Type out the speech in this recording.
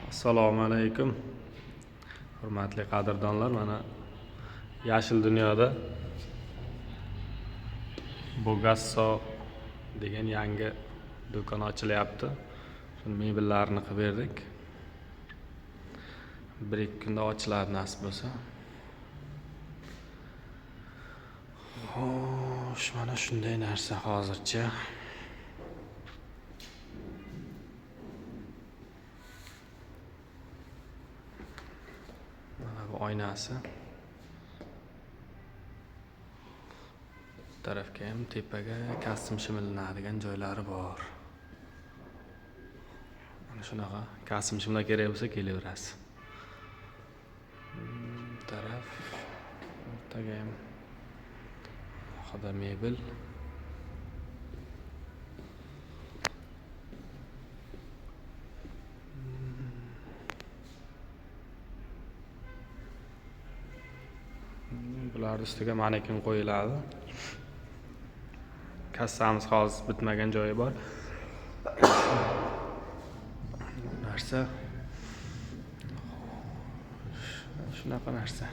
Assalomu alaykum. Hurmatli qadrdonlar, mana Yashil dunyoda Bogasso degan yangi do'kon ochilyapti. Shuni mebellarni qilib berdik. 1-2 kunda ochiladi nasib bo'lsa. Xo'sh, mana shunday narsa hozircha. Mana bu oynasi. Bu tarafga ham tepaga kassim shimilinadigan joylari bor. Mana shunaqa kassim shimlar kerak bo'lsa kelaverasiz. Taraf o'rtaga ham alohida mebel. Bular ustiga manekin qo'yiladi. Kassamiz hozir bitmagan joyi bor. Narsa shunaqa narsa.